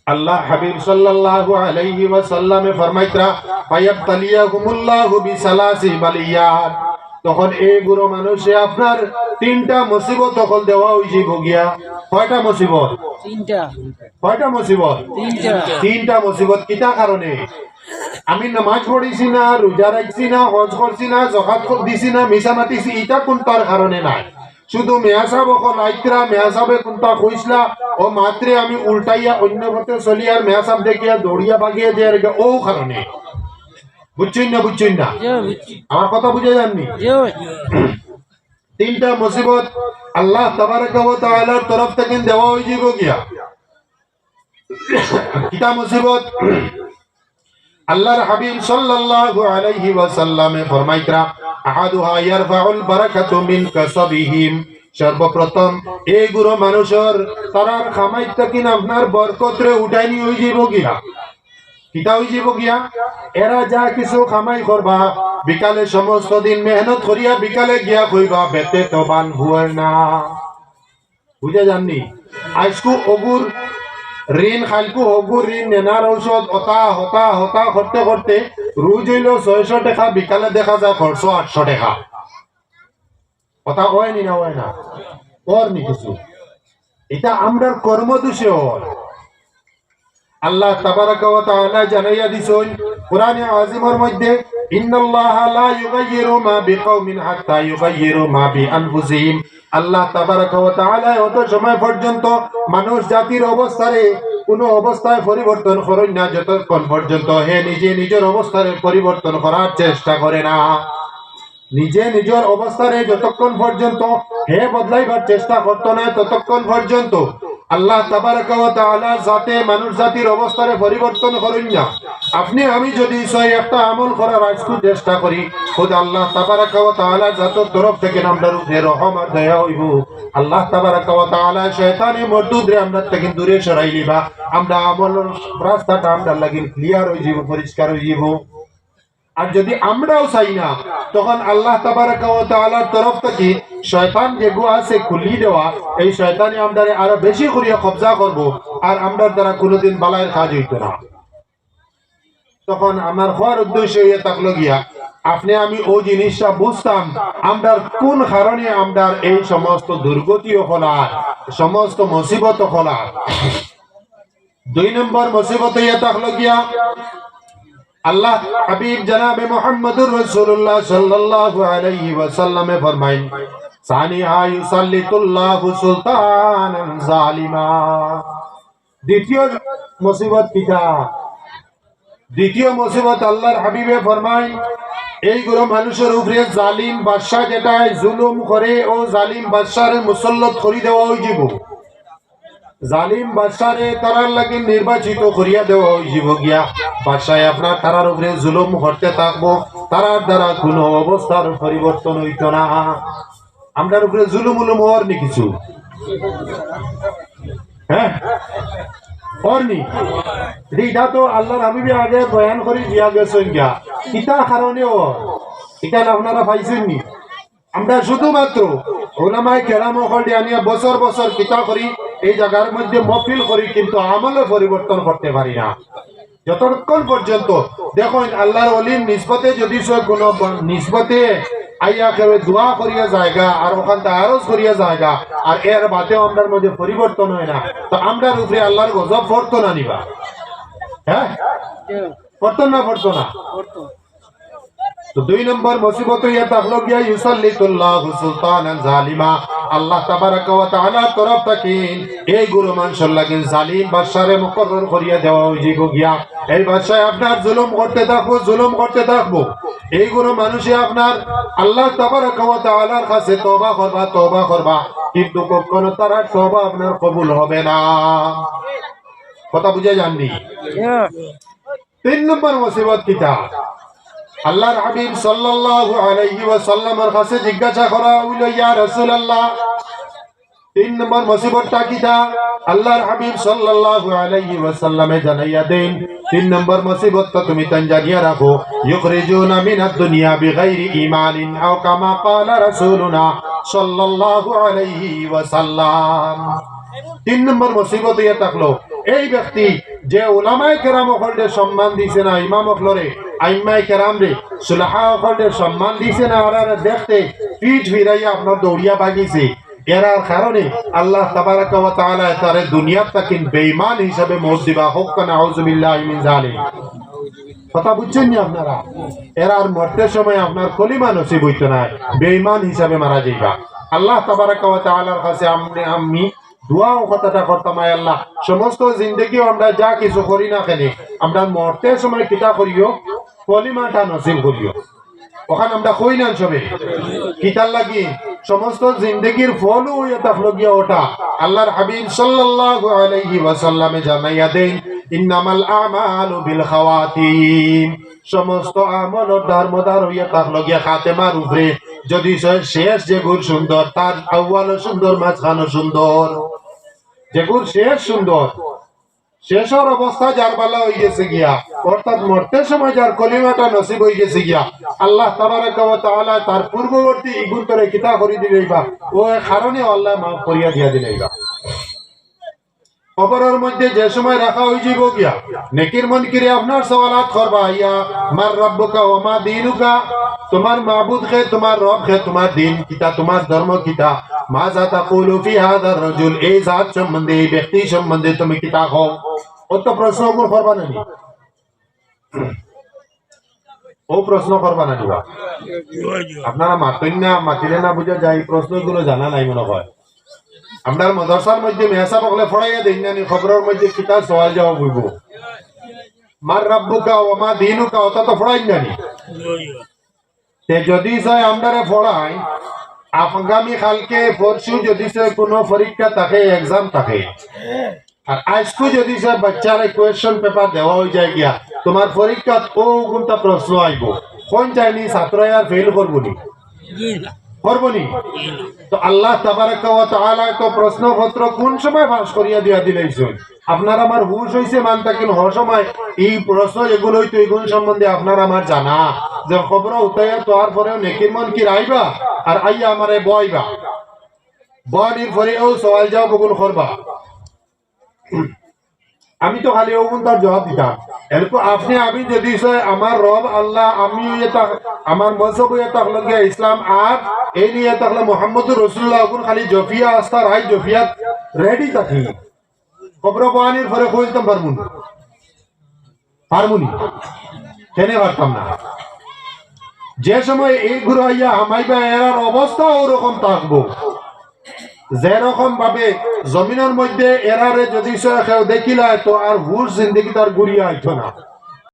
আল্লাহ হাবিব সাল্লাল্লাহু আলাইহি ওয়াসাল্লামে ফরমাইতরা ফায়াবতালিয়াহুমুল্লাহু বিসালাসি বালিয়াত তখন এই বুড়ো মানুষে আপনার তিনটা মুসিবত তখন দেওয়া হইছে গিয়া কয়টা মুসিবত কয়টা মুসিবত তিনটা মুসিবত কিতা কারণে আমি নামাজ পড়িছি না রোজা রাখছি না হজ করছি না যাকাত দিছি না মিছা মাতিছি এটা কোনটার কারণে নাই শুধু মেয়াসাব এখন আইত্রা মেয়াসাবে কোনটা কইসলা ও মাত্রে আমি উল্টাইয়া অন্য পথে চলি আর মেয়াসাব দেখিয়া দৌড়িয়া বাগিয়ে যে ও কারণে বুঝছেন না আমার কথা বুঝে যাননি তিনটা মুসিবত আল্লাহ তাবারাকা ওয়া তাআলার তরফ থেকে দেওয়া হইছে গিয়া কিতা মুসিবত আল্লাহর হাবিব সাল্লাল্লাহু আলাইহি ওয়াসাল্লামে ফরমাইতরা আহাদুহা ইয়ারফাউল বারাকাতু মিন কাসাবিহিম সর্বপ্রথম এই গুরু মানুষের তারার খামাইত থেকে আপনার বরকতরে উঠাইনি হই যাইব গিয়া কিতা হই যাইব গিয়া এরা যা কিছু খামাই করবা বিকালে সমস্ত দিন মেহনত করিয়া বিকালে গিয়া কইবা বেতে তো বান হুয়ার না বুঝে জাননি আজকু অগুর ঋণ খালকু অগুর ঋণ নেনার ঔষধ হতা করতে করতে রোজ হইল 600 টাকা বিকালে দেখা যায় খরচ 800 টাকা কথা হয়নি না হয় না ওর নি কিছু এটা আমরার কর্মদোষে ওর আল্লাহ তাবারাকা ওয়া তাআলা জানাইয়া দিছেন কোরআনে আজিমের মধ্যে ইন্নাল্লাহা লা ইউগাইয়িরু মা বিকাওমিন হাত্তা ইউগাইয়িরু মা বিআনফুসিহিম আল্লাহ তাবারাকা ওয়া তাআলা অত সময় পর্যন্ত মানুষ জাতির অবস্থারে কোনো অবস্থায় পরিবর্তন করেন না যতক্ষণ পর্যন্ত হে নিজে নিজের অবস্থারে পরিবর্তন করার চেষ্টা করে না নিজে নিজের অবস্থারে যতক্ষণ পর্যন্ত হে বদলাইবার চেষ্টা করতো না ততক্ষণ পর্যন্ত আল্লাহ তাবারাকা ওয়া তাআলা জাতে মানুষ জাতির অবস্থারে পরিবর্তন করেন না আপনি আমি যদি একটা আমল করার আজকে চেষ্টা করি খোদ আল্লাহ তাবারাকা ওয়া তাআলা জাতের তরফ থেকে আমরা রূপে রহম আর দয়া হইব আল্লাহ তাবারাকা ওয়া তাআলা শয়তানি মরদুদরে আমরা থেকে দূরে সরাই লিবা আমরা আমল রাস্তাটা আমরা লাগি ক্লিয়ার হই যাব পরিষ্কার হই যাব আর যদি আমরাও চাই না তখন আল্লাহ তাবারাকা ওয়া তাআলার তরফ থেকে শয়তান যেগু আছে খুলি দেওয়া এই শয়তানি আমদারে আরো বেশি করিয়া কবজা করব আর আমরার দ্বারা কোনোদিন বালায়ের কাজ হইত না তখন আমার হওয়ার উদ্দেশ্য হইয়া থাকলো গিয়া আপনি আমি ওই জিনিসটা বুঝতাম আমরার কোন কারণে আমরার এই সমস্ত দুর্গতিও হলার সমস্ত মুসিবত হলার 2 নম্বর মুসিবত হইয়া থাকলো গিয়া আল্লাহ হাবিব জনাবে মুহাম্মদুর রাসূলুল্লাহ সাল্লাল্লাহু আলাইহি ওয়াসাল্লামে ফরমাইন সানিহা ইউসাল্লিতুল্লাহু সুলতানান জালিমা দ্বিতীয় মুসিবত কিটা দ্বিতীয় মুসিবত আল্লাহর হাবিবে ফরমাইন এই গুলো মানুষের উপরে জালিম বাদশা যেটা জুলুম করে ও জালিম বাদশারে মুসল্লত করে দেওয়া হইব জালিম বাদশারে তারার লাগি নির্বাচিত করিয়া দেওয়া হইব গিয়া বাদশায় আপনার তারার উপরে জুলুম করতে থাকবো তারার দ্বারা কোনো অবস্থার পরিবর্তন হইত না আমরার উপরে জুলুম উলুম হওয়ার নি কিছু হ্যাঁ হরনি এটা তো আল্লাহর হাবিবে আগে বয়ান করে দিয়া গেছেন গিয়া ইটা কারণেও এটা আপনারা পাইছেন নি আমরা শুধুমাত্র ওলামায়ে কেরাম হল আনিয়া বছর বছর কিতা করি এই জায়গার মধ্যে মফিল করি কিন্তু আমলে পরিবর্তন করতে পারি না যতক্ষণ পর্যন্ত দেখুন আল্লাহর ওলির নিসবতে যদি কোনো নিসবতে আইয়া কেউ দোয়া করিয়া জায়গা আর ওখান থেকে আরজ করিয়া জায়গা আর এর বাতেও আমরার মধ্যে পরিবর্তন হয় না তো আমরার উপরে আল্লাহর গজব পড়তো না নিবা হ্যাঁ পড়তো না তো 2 নম্বর মুসিবত ইয়া তাহলো গিয়া ইউসাল্লিতুল্লাহু সুলতানান জালিমা আল্লাহ তাবারাকা ওয়া তাআলার তরফ থেকে এই গুরু মানুষের লাগি জালিম বাদশারে মুকররর করিয়া দেওয়া হইব গিয়া এই বাদশা আপনার জুলুম করতে থাকবো এই গুরু মানুষে আপনার আল্লাহ তাবারাকা ওয়া তাআলার কাছে তওবা করবা কিন্তু কখনো তার তওবা আপনার কবুল হবে না কথা বুঝে জাননি 3 নম্বর মুসিবত কিটা আল্লাহর হাবিব সাল্লাল্লাহু আলাইহি ওয়াসাল্লামের কাছে জিজ্ঞাসা করা হইল ইয়া রাসূলুল্লাহ তিন নম্বর মুসিবতটা কিটা আল্লাহর হাবিব সাল্লাল্লাহু আলাইহি ওয়াসাল্লামে জানাইয়া দেন তিন নম্বর মুসিবতটা তুমি তান জানিয়া রাখো ইখরিজুনা মিনাদ দুনিয়া বিগাইরি ঈমানিন আও কামা ক্বালা রাসূলুনা সাল্লাল্লাহু আলাইহি ওয়াসাল্লাম। তিন নম্বর মুসিবত ইয়া থাকলো এই ব্যক্তি যে উলামায়ে কেরাম হলদের সম্মান দিছে না, ইমাম হলরে আইম্মায়ে কেরাম রে সুলাহা হলদের সম্মান দিছে না, আর দেখতে পিঠ ফিরাইয়া আপনার দৌড়িয়া ভাগিছে, এরার কারণে আল্লাহ তাবারাকা ওয়া তাআলা তারে দুনিয়াত তাকিন বেঈমান হিসাবে মওত দিবা। হোক না আউযু বিল্লাহি মিন যালিক। কথা বুঝছেন নি আপনারা? এরার মরতে সময় আপনার কলিমা নসিব হইতো না, বেঈমান হিসাবে মারা যাইবা। আল্লাহ তাবারাকা ওয়া তাআলার কাছে আমি দোয়া ও কথাটা করতাম, আয় আল্লাহ সমস্ত জিন্দেগি আমরা যা কিছু করি না কেন আমরা মরতে সময় কিতা করিও কলিমাটা নসিব করিও। ওখানে আমরা কই না সবে কিতার লাগি সমস্ত জিন্দেগির ফল হইয়া থাকলো গিয়া ওটা আল্লাহর হাবিব সাল্লাল্লাহু আলাইহি ওয়াসাল্লামে জানাইয়া দেন ইন্নামাল আমালু বিল খাওয়াতিম। সমস্ত আমল ও দারমদার হইয়া থাকলো গিয়া খাতেমার উপরে। যদি শেষ যেগুর সুন্দর তার আউয়ালও সুন্দর, মাঝখানও সুন্দর। যেগুর শেষ সুন্দর, শেষের অবস্থা যার বালা হয়ে গেছে গিয়া, অর্থাৎ মরতে সময় যার কলিমাটা নসিব হয়ে গেছে গিয়া, আল্লাহ তাবারাকা ওয়া তাআলা তার পূর্ববর্তী ইগুন করে কিতা করি দিলেইবা, ও কারণে আল্লাহ মাফ করিয়া দিয়া দিলেইবা। কবরের মধ্যে যে সময় রাখা হয়ে যাব গিয়া নেকির মুনকিরে আপনার সওয়ালাত করবা, ইয়া মার রাব্বুকা ওয়া মা দীনুকা, তোমার মাবুদ কে, তোমার রব কে, তোমার দিন কিতা, তোমার ধর্ম কিতা, মাযা তাকুলু ফি হাযার রাজুল, এই জাত সম্বন্ধে, এই ব্যক্তি সম্বন্ধে তুমি কিতা কও। ও তো প্রশ্ন করবা না, ও প্রশ্ন করবা না দিবা। আপনারা মাতেন না, মাতিলে না বুঝা যায়, প্রশ্নগুলো জানা নাই মনে হয়। আমরা মাদ্রাসার মধ্যে মেহসা বকলে পড়াইয়া দেই না, খবরের মধ্যে কিতা সওয়াল জবাব হইব। মার রাব্বুকা ওয়া মা দীনুকা ওটা তো পড়াই না। তে যদি চাই আমরা পড়াই আগামী কালকে পরশু যদি চাই কোনো পরীক্ষা থাকে, এক্সাম থাকে, আর আজকে যদি চাই বাচ্চারা কোয়েশ্চন পেপার দেওয়া হয়ে যায় গিয়া, তোমার পরীক্ষা ও কোনটা প্রশ্ন আইব, কোন চাইনি ছাত্ররা আর ফেল করবনি, করবনি। তো আল্লাহ তাবারাকা ওয়া তাআলা তো প্রশ্নপত্র কোন সময় ফাঁস করিয়া দিয়া দিলেইছেন। আপনার আমার হুশ হইছে মানতা কিন হওয়ার সময় এই প্রশ্ন এগুলো হইতো, এগুলো সম্বন্ধে আপনার আমার জানা যে খবর উঠাইয়া তোয়ার পরেও নেকির মন কি রাইবা আর আইয়া আমারে বইবা, বনির পরেও সওয়াল যাও বগুন করবা। আমি তো খালি ওগুন তার জবাব দিতাম। এরপর আপনি আমি যদি আমার রব আল্লাহ, আমি আমার মজহব হইয়া থাকলো গিয়া ইসলাম, আর এই নিয়ে থাকলে মোহাম্মদুর রাসূলুল্লাহ, ওগুন খালি জফিয়া আস্থা রাই জফিয়াত রেডি থাকি। খবর বহানির পরে কইতাম পারমুন, পারমুনি কেনে পারতাম না। যে সময় এই ঘুরে আইয়া হামাইবা এরার অবস্থা ওরকম থাকবো, যেরকম ভাবে জমিনের মধ্যে এরারে যদি কেউ দেখিলা তো আর হুশ জিন্দগি তার ঘুরিয়া আইতো না।